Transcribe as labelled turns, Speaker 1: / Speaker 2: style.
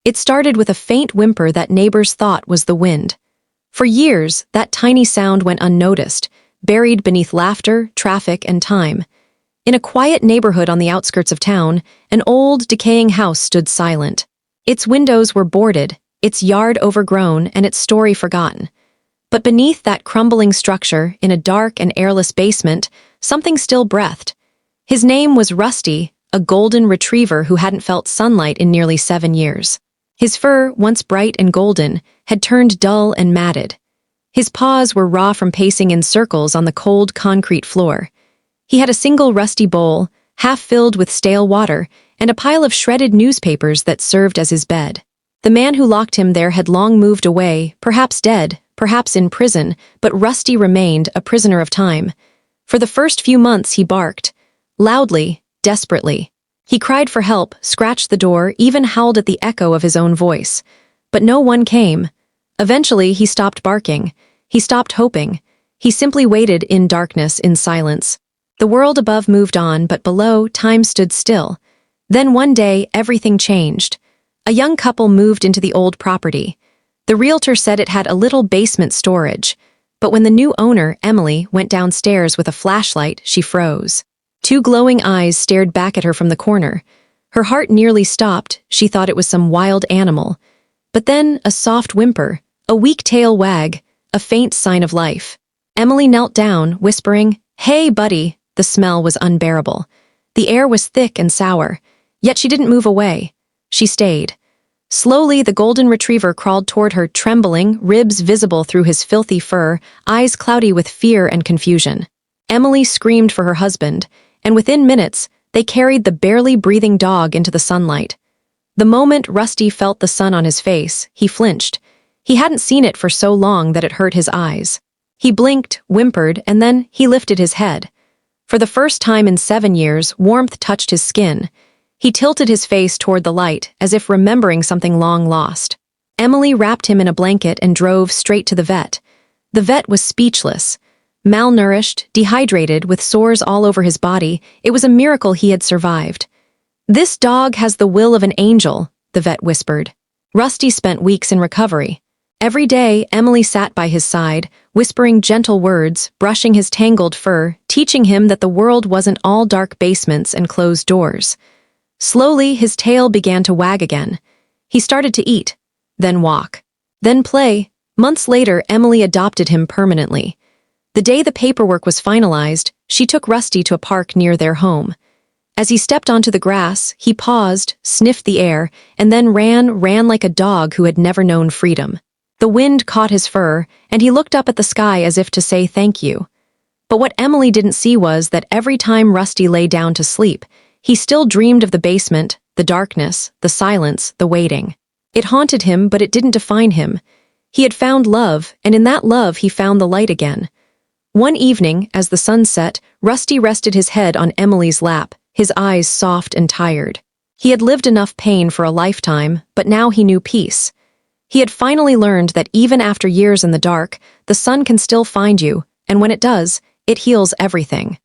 Speaker 1: It started with a faint whimper that neighbors thought was the wind. For years, that tiny sound went unnoticed, buried beneath laughter, traffic, and time. In a quiet neighborhood on the outskirts of town, an old, decaying house stood silent. Its windows were boarded, its yard overgrown, and its story forgotten. But beneath that crumbling structure, in a dark and airless basement, something still breathed. His name was Rusty, a golden retriever who hadn't felt sunlight in nearly 7 years. His fur, once bright and golden, had turned dull and matted. His paws were raw from pacing in circles on the cold concrete floor. He had a single rusty bowl, half filled with stale water, and a pile of shredded newspapers that served as his bed. The man who locked him there had long moved away, perhaps dead, perhaps in prison, but Rusty remained a prisoner of time. For the first few months he barked, loudly, desperately. He cried for help, scratched the door, even howled at the echo of his own voice. But no one came. Eventually, he stopped barking. He stopped hoping. He simply waited in darkness, in silence. The world above moved on, but below, time stood still. Then one day, everything changed. A young couple moved into the old property. The realtor said it had a little basement storage. But when the new owner, Emily, went downstairs with a flashlight, she froze. 2 glowing eyes stared back at her from the corner. Her heart nearly stopped. She thought it was some wild animal. But then a soft whimper, a weak tail wag, a faint sign of life. Emily knelt down, whispering, "Hey, buddy." The smell was unbearable. The air was thick and sour. Yet she didn't move away. She stayed. Slowly, the golden retriever crawled toward her, trembling, ribs visible through his filthy fur, eyes cloudy with fear and confusion. Emily screamed for her husband, and within minutes, they carried the barely breathing dog into the sunlight. The moment Rusty felt the sun on his face, he flinched. He hadn't seen it for so long that it hurt his eyes. He blinked, whimpered, and then he lifted his head. For the first time in 7 years, warmth touched his skin. He tilted his face toward the light, as if remembering something long lost. Emily wrapped him in a blanket and drove straight to the vet. The vet was speechless. Malnourished, dehydrated, with sores all over his body, it was a miracle he had survived. "This dog has the will of an angel," the vet whispered. Rusty spent weeks in recovery. Every day, Emily sat by his side, whispering gentle words, brushing his tangled fur, teaching him that the world wasn't all dark basements and closed doors. Slowly, his tail began to wag again. He started to eat, then walk, then play. Months later, Emily adopted him permanently. The day the paperwork was finalized, she took Rusty to a park near their home. As he stepped onto the grass, he paused, sniffed the air, and then ran like a dog who had never known freedom. The wind caught his fur, and he looked up at the sky as if to say thank you. But what Emily didn't see was that every time Rusty lay down to sleep, he still dreamed of the basement, the darkness, the silence, the waiting. It haunted him, but it didn't define him. He had found love, and in that love he found the light again. One evening, as the sun set, Rusty rested his head on Emily's lap, his eyes soft and tired. He had lived enough pain for a lifetime, but now he knew peace. He had finally learned that even after years in the dark, the sun can still find you, and when it does, it heals everything.